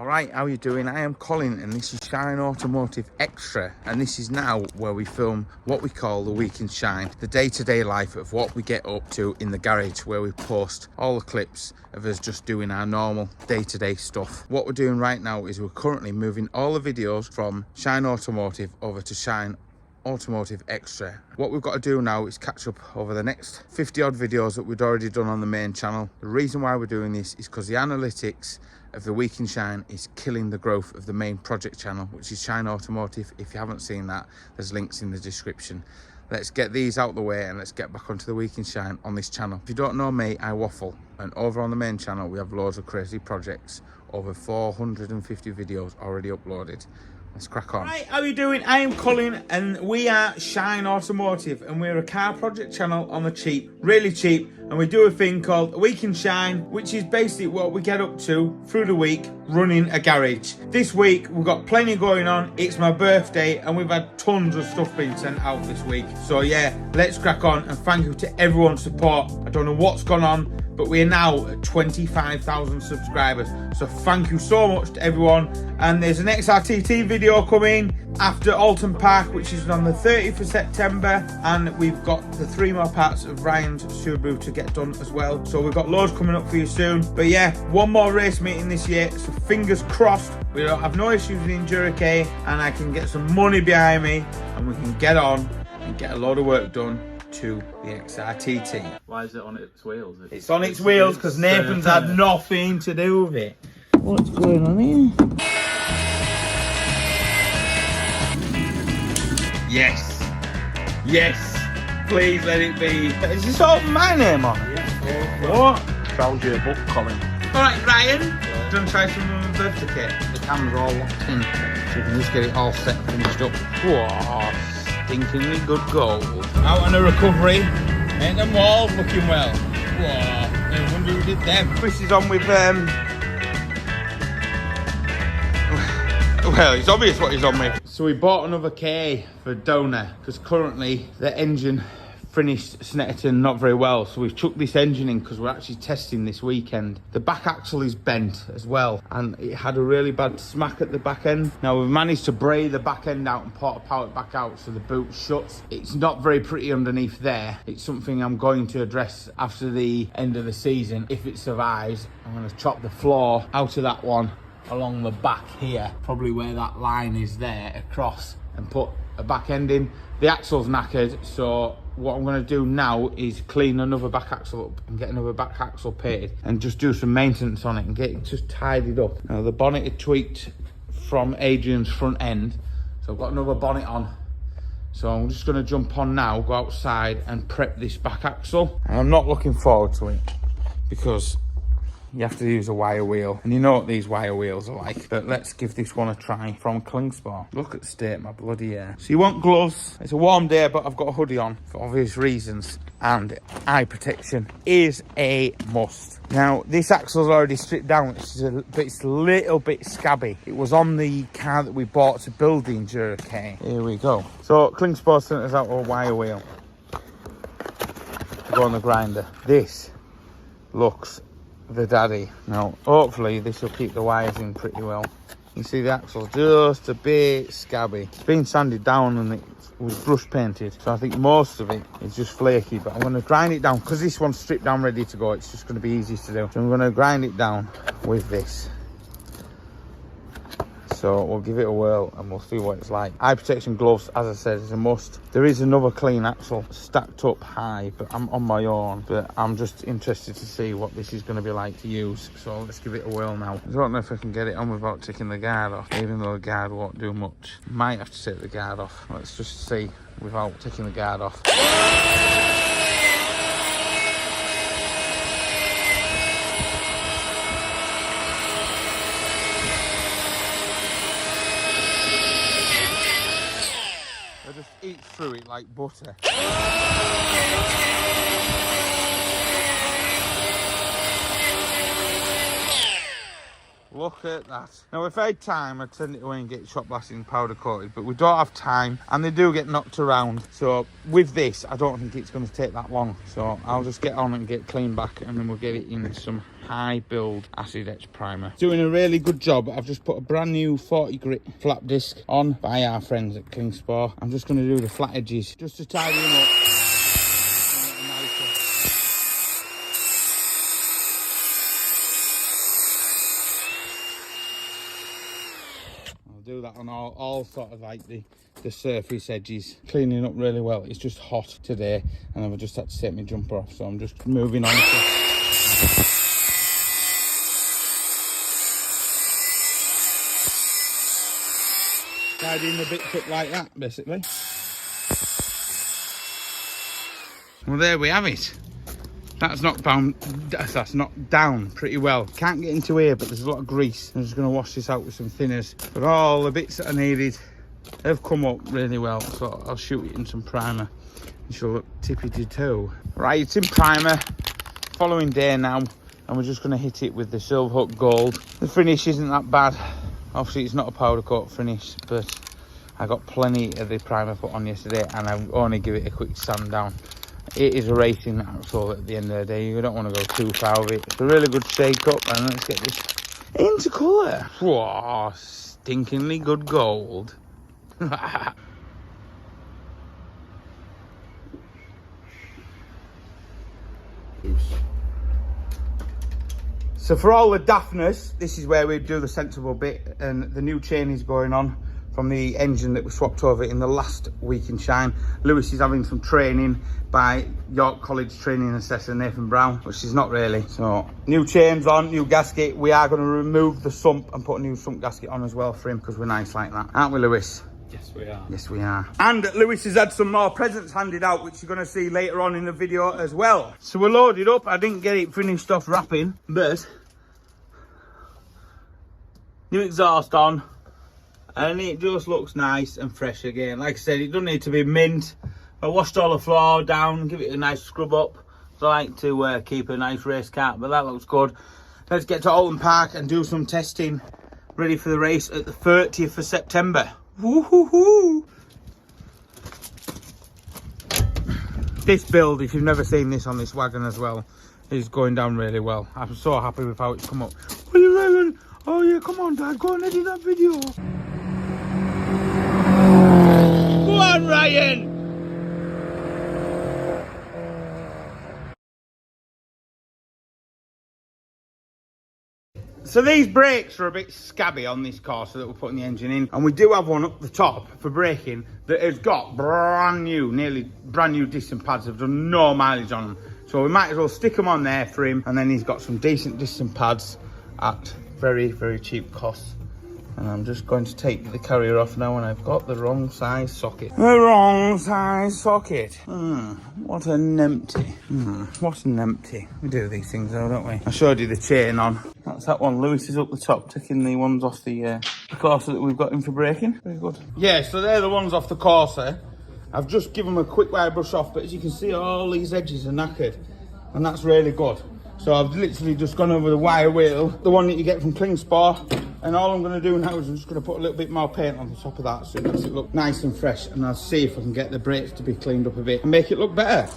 Alright, how you doing? I am Colin and this is Shineautomotive Extra, and this is now where we film what we call the week in Shine, the day-to-day life of what we get up to in the garage, where we post all the clips of us just doing our normal day-to-day stuff. What we're doing right now is we're currently moving all the videos from Shineautomotive over to Shineautomotive Extra. What we've got to do now is catch up over the next 50 odd videos that we'd already done on the main channel. The reason why we're doing this is because the analytics of the week in Shine is killing the growth of the main project channel, which is Shineautomotive. If you haven't seen that, there's links in the description. Let's get these out the way and let's get back onto the week in Shine on this channel. If you don't know me, I waffle, and over on the main channel we have loads of crazy projects, over 450 videos already uploaded. Let's crack on. Right, how are you doing? I am Colin and we are Shineautomotive, and we're a car project channel on the cheap, really cheap, and we do a thing called a week in Shine, which is basically what we get up to through the week running a garage. This week we've got plenty going on. It's my birthday and we've had tons of stuff being sent out this week. So yeah, let's crack on, and thank you to everyone's support. I don't know what's gone on, but we're now at 25,000 subscribers. So thank you so much to everyone. And there's an XRTT video coming after Alton Park, which is on the 30th of September. And we've got the 3 more parts of Ryan's Subaru to get done as well. So we've got loads coming up for you soon. But yeah, one more race meeting this year. So fingers crossed we don't have no issues with Enduro-K and I can get some money behind me and we can get on and get a load of work done to the XRTT. Why is it on its wheels? It's on its wheels because Nathan's had nothing to do with it. What's going on here? Yes. Yes. Please let it be. Is this all my name on? Yeah. What? Found your book, Colin. Alright, Ryan. Do you want to try some of my birthday cake? The camera's all locked in, so you can just get it all set and finished up. Whoa. Stinkingly good gold. Out on a recovery, ain't them walls looking well. Whoa, I wonder who did them. Chris is on with well, it's obvious what he's on with. So we bought another K for Donor because currently the engine finished Snetterton not very well, so we've chucked this engine in because we're actually testing this weekend. The back axle is bent as well and it had a really bad smack at the back end. Now we've managed to bray the back end out and power it back out so the boot shuts. It's not very pretty underneath there. It's something I'm going to address after the end of the season. If it survives, I'm going to chop the floor out of that one along the back here, probably where that line is there, across, and put a back end in. The axle's knackered, so what I'm going to do now is clean another back axle up and get another back axle painted and just do some maintenance on it and get it just tidied up. Now the bonnet is tweaked from Adrian's front end, so I've got another bonnet on. So I'm just going to jump on now, go outside and prep this back axle. And I'm not looking forward to it because you have to use a wire wheel, and you know what these wire wheels are like. But let's give this one a try from Klingspor. Look at the state of my bloody hair. So you want gloves. It's a warm day, but I've got a hoodie on for obvious reasons, and eye protection is a must. Now this axle's already stripped down, but it's a little bit scabby. It was on the car that we bought to build the Enduro-K. Here we go. So Klingspor sent us out a wire wheel to go on the grinder. This looks the daddy. Now hopefully this will keep the wires in pretty well. You see the axle's just a bit scabby. It's been sanded down and it was brush painted, so I think most of it is just flaky, but I'm going to grind it down because this one's stripped down ready to go. It's just going to be easy to do, so I'm going to grind it down with this. So we'll give it a whirl and we'll see what it's like. Eye protection gloves, as I said, is a must. There is another clean axle stacked up high, but I'm on my own. But I'm just interested to see what this is going to be like to use. So let's give it a whirl now. I don't know if I can get it on without taking the guard off, even though the guard won't do much. Might have to take the guard off. Let's just see without taking the guard off. Just eat through it like butter. Look at that. Now if I had time I'd send it away and get shot blasted and powder coated, but we don't have time and they do get knocked around. So with this I don't think it's going to take that long, so I'll just get on and get clean back and then we'll get it in some high build acid etch primer. Doing a really good job. I've just put a brand new 40 grit flap disc on by our friends at Kingspor. I'm just going to do the flat edges just to tidy them up. Do that on all sort of like the surface edges, cleaning up really well. It's just hot today and I've just had to take my jumper off, so I'm just moving on to tidying the bits up like that, basically. Well, there we have it. That's knocked down pretty well. Can't get into here, but there's a lot of grease. I'm just going to wash this out with some thinners. But all the bits that I needed have come up really well, so I'll shoot it in some primer. It should look tippity-toe. Right, it's in primer. Following day now, and we're just going to hit it with the Silver Hook Gold. The finish isn't that bad. Obviously, it's not a powder coat finish, but I got plenty of the primer put on yesterday, and I only give it a quick sand down. It is a racing axle at the end of the day. You don't want to go too far with it. It's a really good shake up, and let's get this into colour. Whoa, stinkingly good gold. So for all the daftness, this is where we do the sensible bit, and the new chain is going on from the engine that we swapped over in the last week in shine. Lewis is having some training by York College training assessor Nathan Brown, which is not really. So new chains on, new gasket. We are going to remove the sump and put a new sump gasket on as well for him, because we're nice like that, aren't we, Lewis? Yes, we are. Yes, we are. And Lewis has had some more presents handed out, which you're going to see later on in the video as well. So we're loaded up. I didn't get it finished off wrapping, but new exhaust on. And it just looks nice and fresh again. Like I said, it doesn't need to be mint. I washed all the floor down, give it a nice scrub up. So I like to keep a nice race car, but that looks good. Let's get to Alton Park and do some testing, ready for the race at the 30th of September. Woo-hoo-hoo! This build, if you've never seen this on this wagon as well, is going down really well. I'm so happy with how it's come up. What are you doing? Oh yeah, come on Dad, go and edit that video. Go on, Ryan! So these brakes are a bit scabby on this car, so that we're putting the engine in. And we do have one up the top for braking that has got nearly brand new disc and pads. Have done no mileage on them. So we might as well stick them on there for him. And then he's got some decent disc and pads at very, very cheap cost. And I'm just going to take the carrier off now, and I've got the wrong size socket. The wrong size socket. What an empty. What an empty. We do these things though, don't we? I showed you the chain on. That's that one. Lewis is up the top, taking the ones off the Corsa that we've got in for braking. Very good. Yeah, so they're the ones off the Corsa. I've just given them a quick wire brush off, but as you can see, all these edges are knackered. And that's really good. So I've literally just gone over the wire wheel, the one that you get from Kingspor. And all I'm going to do now is I'm just going to put a little bit more paint on the top of that, so it makes it look nice and fresh. And I'll see if I can get the brakes to be cleaned up a bit and make it look better.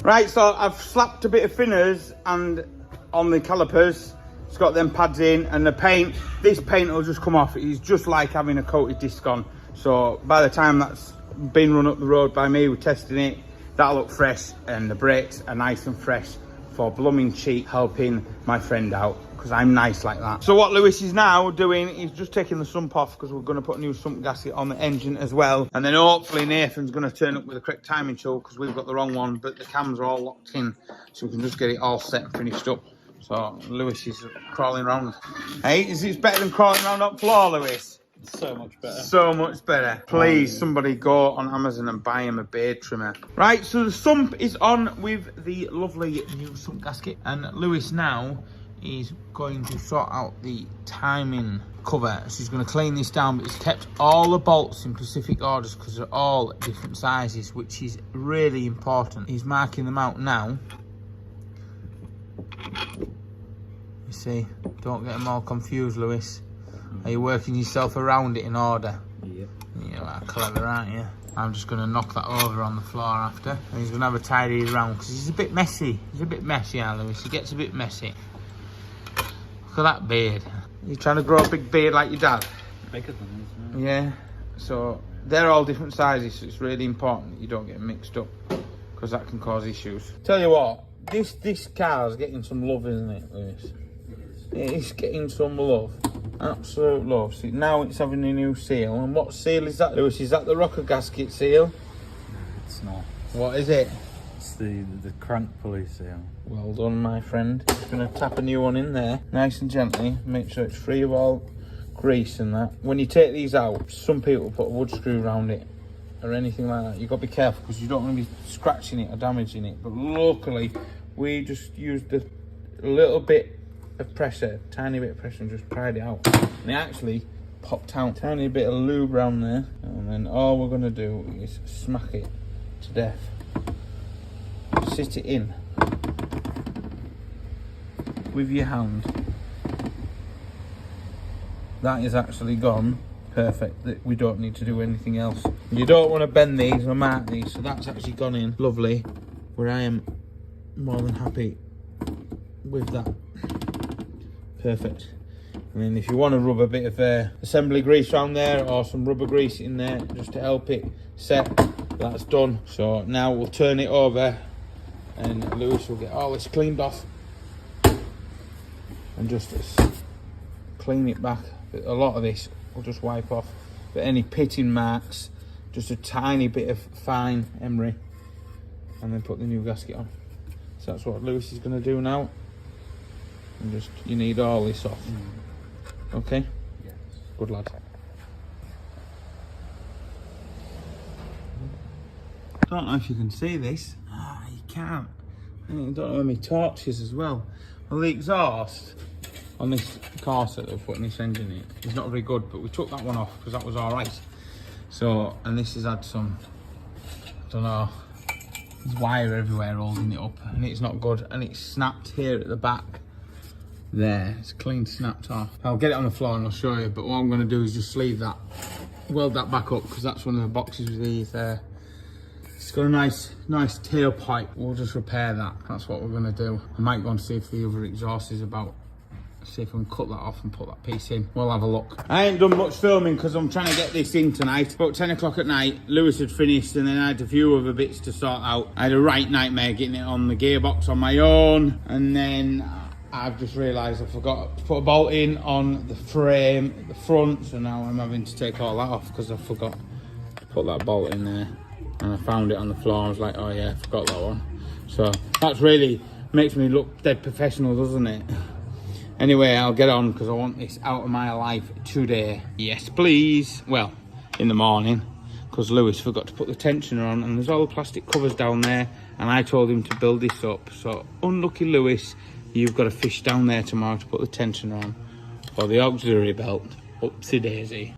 Right, so I've slapped a bit of thinners and on the calipers. It's got them pads in, and the paint, this paint will just come off. It's just like having a coated disc on. So by the time that's been run up the road by me, we're testing it, that'll look fresh, and the brakes are nice and fresh for blooming cheap, helping my friend out, because I'm nice like that. So what Lewis is now doing is just taking the sump off, because we're going to put a new sump gasket on the engine as well. And then hopefully Nathan's going to turn up with the correct timing tool, because we've got the wrong one, but the cams are all locked in, so we can just get it all set and finished up. So Lewis is crawling around. Hey, is it better than crawling around up floor, Lewis? So much better. So much better. Please, somebody go on Amazon and buy him a beard trimmer. Right, so the sump is on with the lovely new sump gasket, and Lewis now is going to sort out the timing cover. So he's going to clean this down, but he's kept all the bolts in specific orders because they're all at different sizes, which is really important. He's marking them out now. You see, don't get them all confused, Lewis. Are you working yourself around it in order? Yep. You are clever, aren't you? I'm just going to knock that over on the floor after. And he's going to have a tidy around because he's a bit messy. He's a bit messy, Lewis. He gets a bit messy. Look at that beard. You trying to grow a big beard like your dad? Bigger than this, Yeah. So they're all different sizes, so it's really important that you don't get them mixed up because that can cause issues. Tell you what, this car's getting some love, isn't it, Lewis? It's getting some love. Absolute love. See, now it's having a new seal. And what seal is that, Lewis? Is that the rocker gasket seal? It's not. What is it? It's the crank pulley seal. Well done, my friend. Just going to tap a new one in there, nice and gently. Make sure it's free of all grease and that. When you take these out, some people put a wood screw around it or anything like that. You've got to be careful because you don't want to be scratching it or damaging it. But luckily, we just used a little bit of pressure, tiny bit of pressure, and just pried it out. And it actually popped out. Tiny bit of lube around there, and then all we're going to do is smack it to death. Sit it in with your hand. That is actually gone perfect. That we don't need to do anything else. You don't want to bend these or mark these, so that's actually gone in lovely. Where I am more than happy with that. Perfect. And then if you want to rub a bit of assembly grease around there or some rubber grease in there just to help it set, that's done. So now we'll turn it over and Lewis will get all this cleaned off and just clean it back. But a lot of this we'll just wipe off. But any pitting marks, just a tiny bit of fine emery, and then put the new gasket on. So that's what Lewis is going to do now. And just, you need all this off. Okay? Yes. Good lad. Don't know if you can see this. Ah, you can't. I don't know how many torches as well. Well, the exhaust on this car set that we're putting this engine in is not very good, but we took that one off because that was alright. So, and this has had some, I don't know, there's wire everywhere holding it up, and it's not good, and it's snapped here at the back. There, it's clean snapped off. I'll get it on the floor and I'll show you, but what I'm going to do is just sleeve that, weld that back up, because that's one of the boxes with these there. It's got a nice tailpipe. We'll just repair that. That's what we're going to do. I might go and see if the other exhaust is about. See if I can cut that off and put that piece in. We'll have a look. I ain't done much filming because I'm trying to get this in tonight. About 10 o'clock at night, Lewis had finished, and then I had a few other bits to sort out. I had a right nightmare getting it on the gearbox on my own, and then I've just realised I forgot to put a bolt in on the frame at the front, so now I'm having to take all that off because I forgot to put that bolt in there. And I found it on the floor. I was like, oh yeah, I forgot that one. So that's really makes me look dead professional, doesn't it? Anyway, I'll get on because I want this out of my life today. Yes, please. Well, in the morning, because Lewis forgot to put the tensioner on, and there's all the plastic covers down there, and I told him to build this up. So, unlucky Lewis, you've got to fish down there tomorrow to put the tensioner on for the auxiliary belt. Oopsie daisy.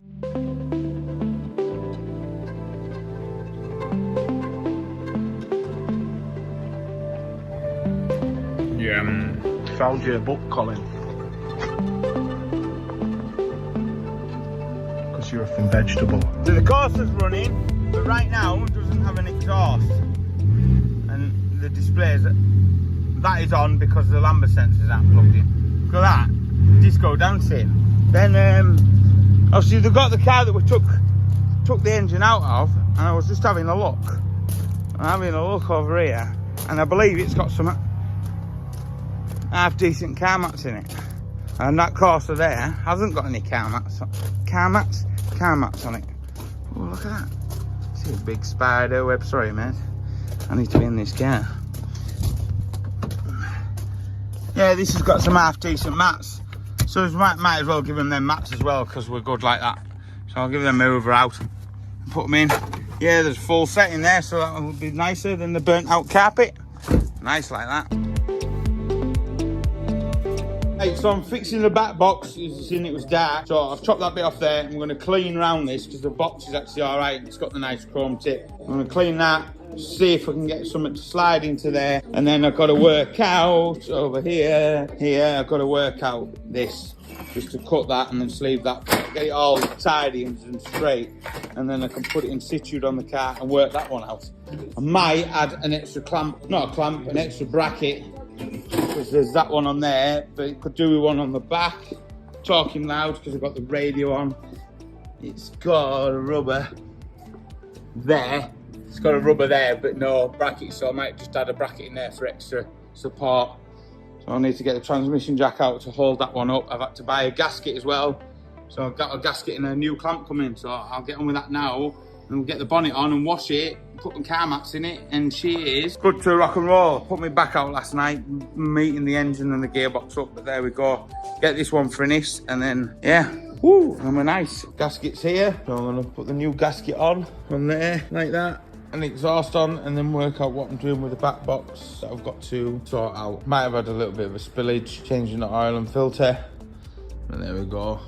Yeah, found your book, Colin. Because you're a thin vegetable. So the coaster's running, but right now it doesn't have an exhaust. And the displays, that is on because the lambda sensors aren't plugged in. Look at that, disco dancing. Then, obviously they've got the car that we took the engine out of, and I was just having a look. I'm having a look over here, and I believe it's got some half decent car mats in it. And that coaster there hasn't got any car mats on it. Oh, look at that. See a big spider web. Sorry, mate. I need to be in this car. Yeah, this has got some half decent mats. So we might as well give them them mats as well, because we're good like that. So I'll give them over out and put them in. Yeah, there's a full set in there, so that will be nicer than the burnt out carpet. Nice like that. Right, so I'm fixing the back box. As you seen, it was dark, so I've chopped that bit off there. I'm going to clean round this because the box is actually all right. It's got the nice chrome tip. I'm going to clean that, see if I can get something to slide into there, and then I've got to work out over here. I've got to work out this, just to cut that and then sleeve that, get it all tidy and straight, and then I can put it in situ on the car and work that one out. I might add an extra clamp, not a clamp, an extra bracket, because there's that one on there, but it could do with one on the back. Talking loud because I've got the radio on. It's got a rubber there. It's got a rubber there, but no bracket, so I might just add a bracket in there for extra support. So I need to get the transmission jack out to hold that one up. I've had to buy a gasket as well. So I've got a gasket and a new clamp coming, so I'll get on with that now. And we'll get the bonnet on and wash it, put the car mats in it, and she is good to rock and roll. Put my back out last night, meeting the engine and the gearbox up, but there we go. Get this one finished, and then, yeah, woo, and we're nice. Gasket's here, so I'm gonna put the new gasket on from there, like that. And the exhaust on, and then work out what I'm doing with the back box that I've got to sort out. Might have had a little bit of a spillage, changing the oil and filter. And there we go.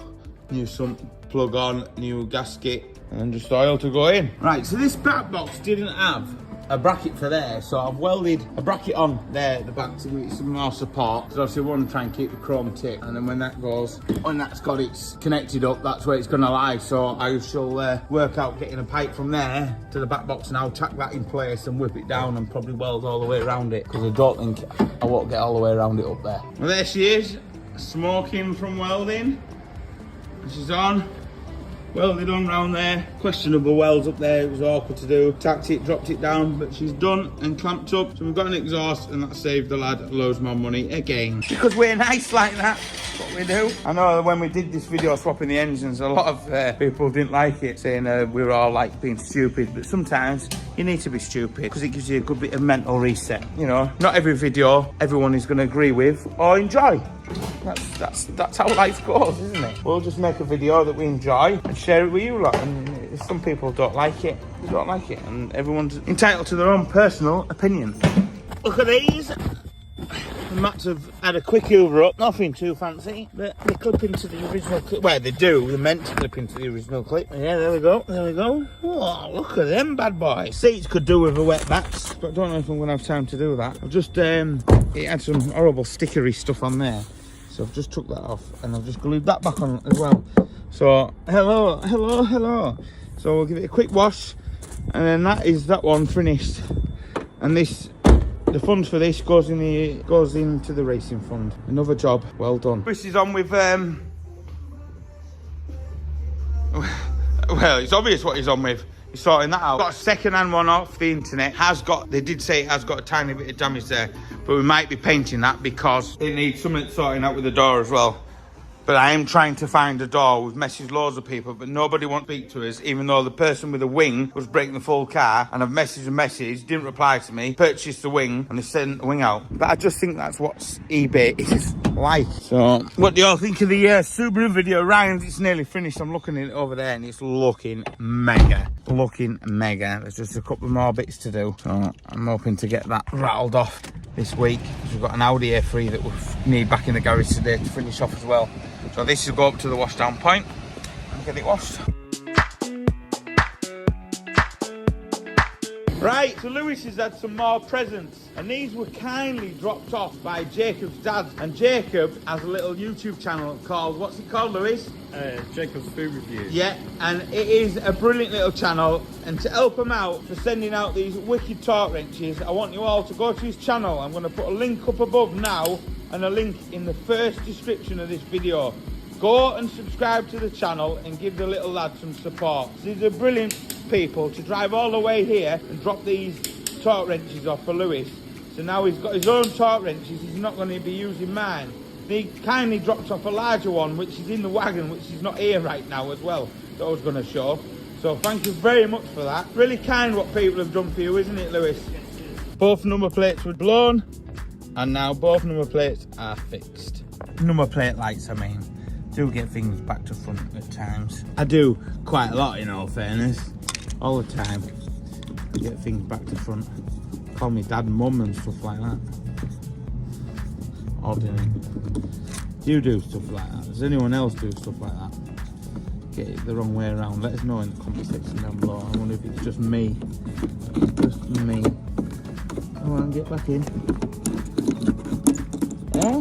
New sump plug on, new gasket, and just oil to go in. Right, so this back box didn't have a bracket for there, so I've welded a bracket on there at the back to give it some more support, because obviously we want to try and keep the chrome tip, and then when that goes, when that's got its connected up, that's where it's going to lie. So I shall work out getting a pipe from there to the back box, and I'll tack that in place and whip it down and probably weld all the way around it, because I don't think I won't get all the way around it up there. Well, there she is, smoking from welding. She's on. Welded on round there, questionable welds up there, it was awkward to do. Tacked it, dropped it down, but she's done and clamped up. So we've got an exhaust, and that saved the lad loads more money again. Because we're nice like that, that's what we do. I know when we did this video swapping the engines, a lot of people didn't like it, saying we were all like being stupid, but sometimes you need to be stupid because it gives you a good bit of mental reset. You know, not every video everyone is going to agree with or enjoy. That's how life goes, isn't it? We'll just make a video that we enjoy and share it with you lot. And if some people don't like it, they don't like it, and everyone's entitled to their own personal opinion. Look at these. The mats have had a quick hoover up, nothing too fancy, but they clip into the original clip. Well, they do, they're meant to clip into the original clip. Yeah, there we go, there we go. Oh, look at them bad boys. Seats could do with a wet bats, but I don't know if I'm going to have time to do that. I've just, it had some horrible stickery stuff on there, so I've just took that off, and I've just glued that back on as well. So, hello. So we'll give it a quick wash, and then that is that one finished. And this, the funds for this goes into the racing fund. Another job well done. This is on with well, it's obvious what he's on with. He's sorting that out. Got a second-hand one off the internet. They did say it has got a tiny bit of damage there, but we might be painting that because it needs something sorting out with the door as well. But I am trying to find a door. We've messaged loads of people, but nobody wants to speak to us, even though the person with the wing was breaking the full car, and I've messaged, didn't reply to me, purchased the wing, and they sent the wing out. But I just think that's what eBay is like. So, what do y'all think of the Subaru video? Ryan's, it's nearly finished. I'm looking at it over there, and it's looking mega. There's just a couple more bits to do. So, I'm hoping to get that rattled off this week, because we've got an Audi A3 that we need back in the garage today to finish off as well. So this will go up to the washdown point and get it washed. Right, so Lewis has had some more presents, and these were kindly dropped off by Jacob's dad. And Jacob has a little YouTube channel called, what's it called, Lewis? Jacob's Food Reviews. Yeah, and it is a brilliant little channel, and to help him out for sending out these wicked torque wrenches, I want you all to go to his channel. I'm going to put a link up above now, and a link in the first description of this video. Go and subscribe to the channel and give the little lad some support. These are brilliant people to drive all the way here and drop these torque wrenches off for Lewis. So now he's got his own torque wrenches, he's not going to be using mine. He kindly dropped off a larger one, which is in the wagon, which is not here right now as well, that I was going to show. So thank you very much for that. Really kind what people have done for you, isn't it, Lewis? Both number plates were blown, and now both number plates are fixed. Number plate lights, I mean. Do get things back to front at times. I do quite a lot, in all fairness. All the time. I get things back to front. Call me dad and mum and stuff like that. Ordinary. Do you do stuff like that? Does anyone else do stuff like that? Get it the wrong way around? Let us know in the comment section down below. I wonder if it's just me. Just me. Come on, get back in. Eh?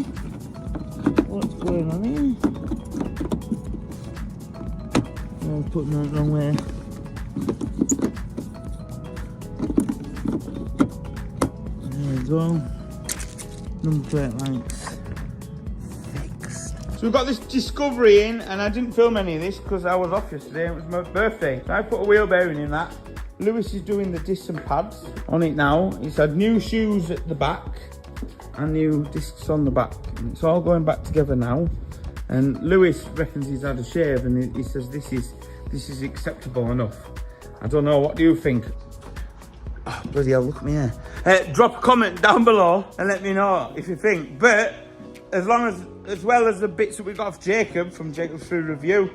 What's going on here? Oh, putting it the wrong way. There we go. Number plate lights fixed. So we've got this Discovery in, and I didn't film any of this because I was off yesterday. It was my birthday. So I put a wheel bearing in that. Lewis is doing the discs and pads on it now. He's had new shoes at the back and new discs on the back. And it's all going back together now. And Lewis reckons he's had a shave, and he says this is acceptable enough. I don't know. What do you think? Oh, bloody hell, look at me here. Drop a comment down below and let me know if you think. But as well as the bits that we got off Jacob from Jacob's Food Review,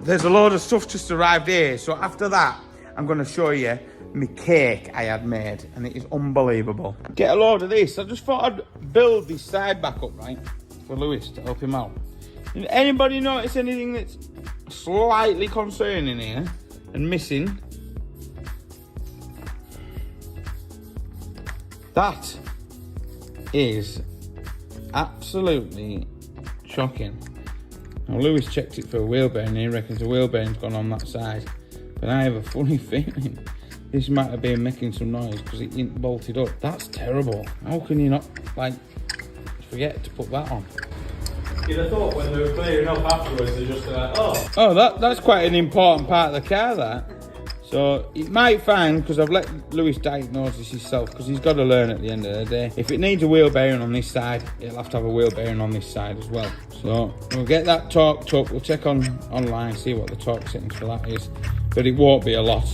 there's a load of stuff just arrived here. So after that, I'm going to show you my cake I had made, and it is unbelievable. Get a load of this. I just thought I'd build this side back up, right, for Lewis to help him out. Did anybody notice anything that's slightly concerning here and missing? That is absolutely shocking. Now Lewis checked it for a wheel bearing. He reckons the wheel bearing's gone on that side, but I have a funny feeling this might have been making some noise because it ain't bolted up. That's terrible. How can you not, like, forget to put that on? You'd have thought when they were clearing up afterwards, they're just like, oh. Oh, that's quite an important part of the car, that. So it might find, because I've let Lewis diagnose this himself, because he's got to learn at the end of the day. If it needs a wheel bearing on this side, it'll have to have a wheel bearing on this side as well. So we'll get that torqued up. We'll check online, see what the torque settings for that is. But it won't be a lot.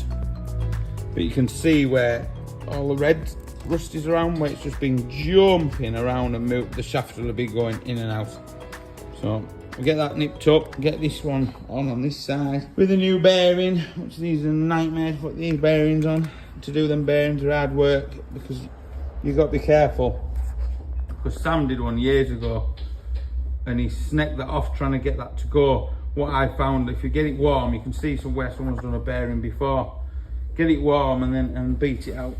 But you can see where all the red rust is around, where it's just been jumping around, and the shaft will be going in and out. So we'll get that nipped up, get this one on this side with a new bearing, which these are a nightmare to put these bearings on. To do them bearings are hard work because you've got to be careful. Because Sam did one years ago and he snapped that off trying to get that to go. What I found, if you get it warm, you can see somewhere someone's done a bearing before. Get it warm and beat it out.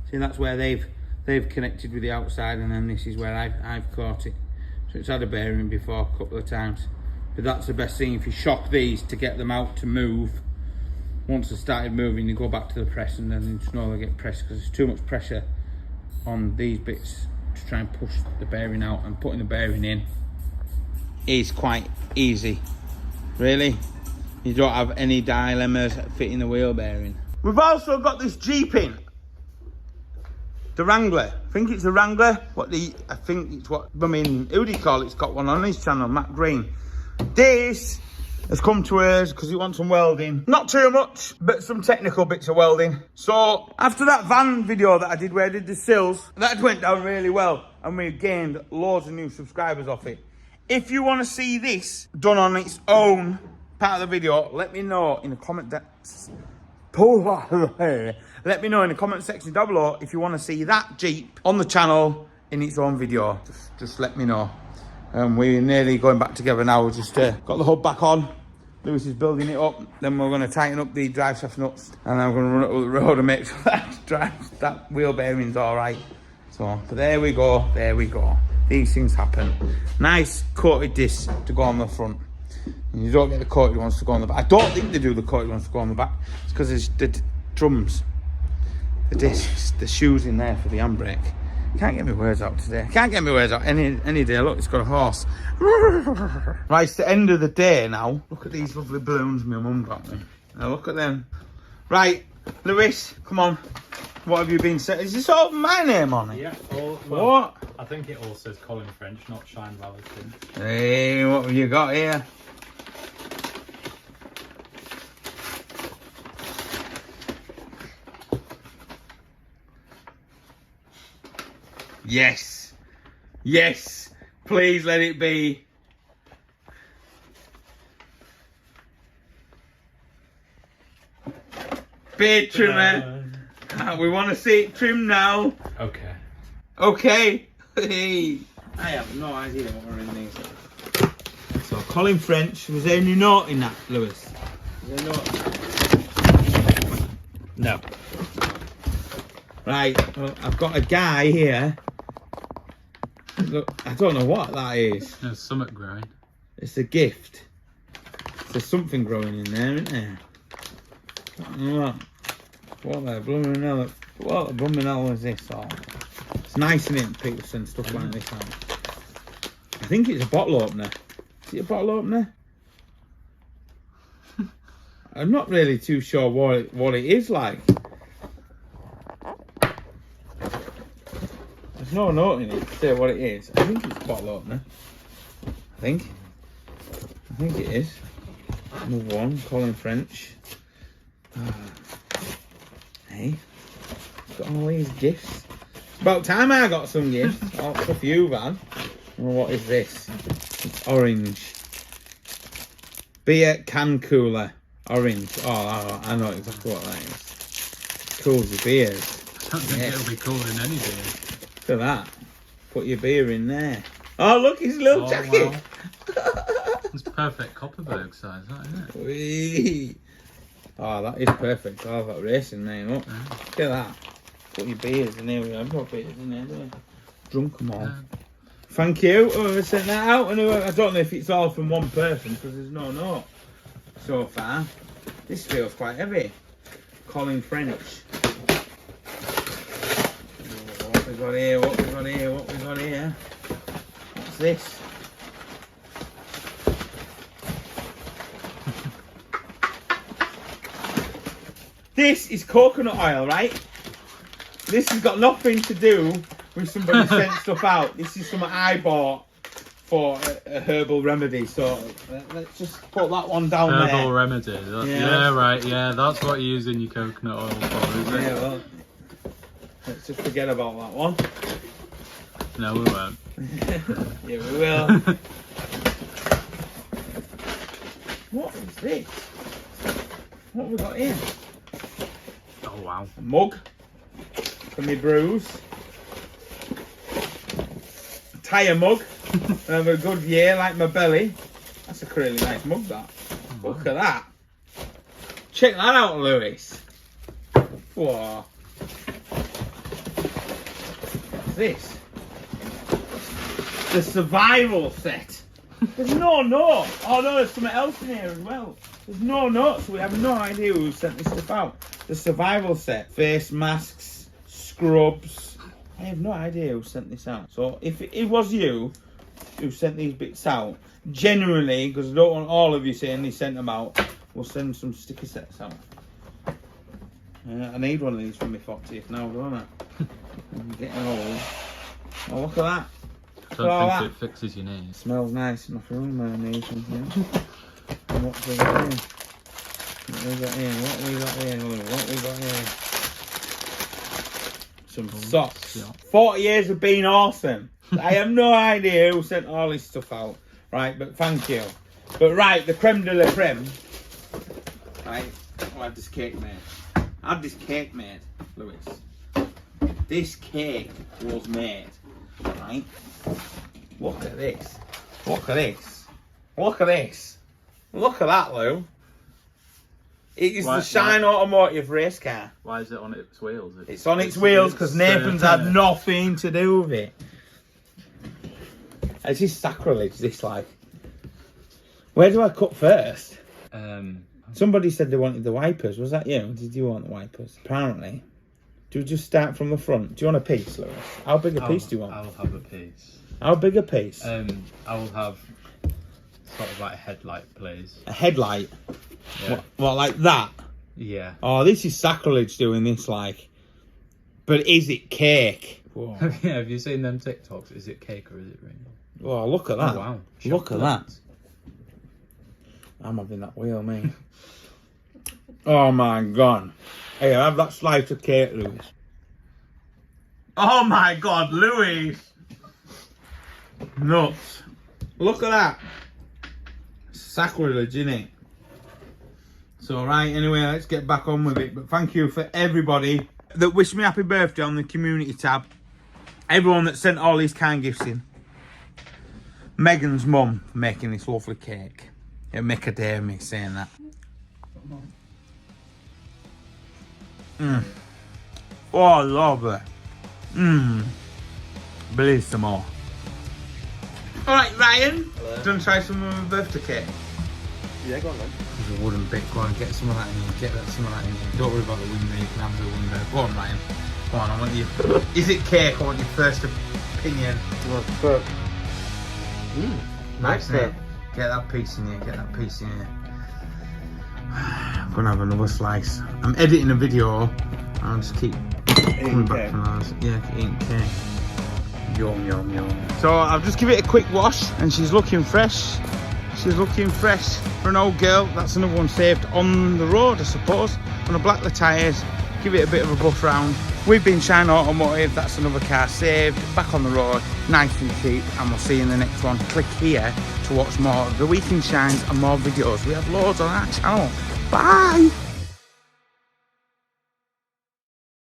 See, that's where they've connected with the outside, and then this is where I've caught it. So it's had a bearing before a couple of times. But that's the best thing, if you shock these to get them out to move. Once they started moving, you go back to the press, and then you just know they get pressed because there's too much pressure on these bits to try and push the bearing out. And putting the bearing in is quite easy, really. You don't have any dilemmas fitting the wheel bearing. We've also got this Jeep in. The Wrangler. I think it's the Wrangler. Who do you call it? It's got one on his channel, Matt Green. This has come to us because he wants some welding. Not too much, but some technical bits of welding. So after that van video that I did where I did the sills, that went down really well, and we gained loads of new subscribers off it. If you want to see this done on its own part of the video, let me know in the comment let me know in the comment section down below if you want to see that Jeep on the channel in its own video. Just let me know. We're nearly going back together now. We just got the hub back on. Lewis is building it up. Then we're going to tighten up the drive shaft nuts, and I'm going to run it up the road and make sure that wheel bearing's all right. So, but there we go. There we go. These things happen. Nice coated disc to go on the front. And you don't get the coated ones to go on the back. I don't think they do the coated ones to go on the back. It's because there's the drums, the discs, the shoes in there for the handbrake. Can't get my words out today. Can't get my words out any day. Look, it's got a horse. Right, it's the end of the day now. Look at these lovely balloons my mum got me. Now look at them. Right, Lewis, come on. What have you been saying? Is this all my name on it? Yeah. What? I think it all says Colin French, not Shine Valentine. Hey, what have you got here? Yes. Yes. Please let it be. Beard trimmer. We want to see it trimmed now. Okay. Okay. Hey. I have no idea what are in these. Colin French. Was there any note in that, Lewis? Was there note? No. Right, well, I've got a guy here. Look, I don't know what that is. There's something growing. It's a gift. There's something growing in there, isn't there? What the blooming hell? What the blooming hell is this? Oh, it's nice in it, people send stuff like this out. I think it's a bottle opener. Is it a bottle opener? I'm not really too sure what it is like. There's no note in it to say what it is. I think it's a bottle opener. I think it is. Number one, Colin French. Hey, got all these gifts. It's about time I got some gifts. Oh, stuff you've had. Well, what is this? It's orange. Beer can cooler. Orange. Oh, I know exactly what that is. Cools your beers. I don't think it'll be cooling any beer. Look at that. Put your beer in there. Oh, look, his little jacket. Wow. It's perfect Copperberg size, that, isn't it? Whee. Oh, that is perfect. I've got racing name up. Yeah. Look at that. Put your beers in here. I've got beers in there, don't I? Drunk them all. Yeah. Thank you. Oh, I sent that out. And I don't know if it's all from one person because there's no note so far. This feels quite heavy. Colin French. What we got here? What we got here? What we got here? What's this? This is coconut oil, right? This has got nothing to do with somebody sent stuff out. This is something I bought for a herbal remedy. So let's just put that one down there. Herbal remedy. Yeah, right. Yeah, that's what you're using your coconut oil for, is it? Yeah, well, let's just forget about that one. No, we won't. Yeah, we will. What is this? What have we got here? Oh, wow. A mug for me brews. A tyre mug. Have a good year like my belly. That's a really nice mug, that. Oh, look at that. Check that out, Lewis. Whoa. What's this? The survival set. There's no note. Oh no, there's something else in here as well. There's no notes, so we have no idea who sent this stuff out. The survival set, face masks, scrubs. I have no idea who sent this out. So if it was you who sent these bits out, generally, because I don't want all of you saying they sent them out, we'll send some sticker sets out. I need one of these for my 40th now, don't I? I'm getting old. Oh, look at that. I don't think it fixes your knees. Smells nice, nothing wrong with my knees. And what we got here? What we got here? What we got here? What we got here? Some socks. 40 years of being awesome. I have no idea who sent all this stuff out. Right, but thank you. But right, the creme de la creme. Right, I'll have this cake made. I'll have this cake made, Lewis. This cake was made. Right? Look at this. Look at this. Look at this. Look at that, Lou. It is the Shineautomotive race car. Why is it on its wheels? It's on its wheels because Nathan's had nothing to do with it. It's just sacrilege, this, like. Where do I cut first? Somebody said they wanted the wipers. Was that you? Did you want the wipers? Apparently. Do we just start from the front? Do you want a piece, Lewis? How big a piece do you want? I'll have a piece. How big a piece? I will have sort of like a headlight, please. A headlight? Yeah. What, like that? Yeah. Oh, this is sacrilege doing this, like. But is it cake? Whoa. Yeah, have you seen them TikToks? Is it cake or is it rainbow? Oh, look at that. Oh, wow. Look at that. I'm having that wheel, mate. Oh, my God. Hey, have that slice of cake, Lewis. Oh, my God, Lewis. Nuts. Look at that. Sacrilege, innit? So, right, anyway, let's get back on with it. But thank you for everybody that wished me happy birthday on the community tab. Everyone that sent all these kind gifts in. Megan's mum for making this lovely cake. It'll make a day of me saying that. Oh, I love it. Bellissimo. Alright, Ryan. Hello. Do you want to try some of my birthday cake? Yeah, go on then. There's a wooden bit. Go on, get some of that in you. Get that, some of that in you. Don't worry about the window. You can have the window. Go on, Ryan. Go on, I want you. Is it cake? I want your first opinion. Nice, isn't it? Get that piece in here. Get that piece in here. I'm gonna have another slice. I'm editing a video. I'll just keep coming back from those. Yeah, eating cake. Yum, yum, yum. So I'll just give it a quick wash, and she's looking fresh. She's looking fresh for an old girl. That's another one saved on the road, I suppose. Gonna black the tyres, give it a bit of a buff round. We've been Shine Automotive. That's another car saved, back on the road, nice and cheap, and we'll see you in the next one. Click here to watch more of the Weekend Shines and more videos. We have loads on our channel. Bye!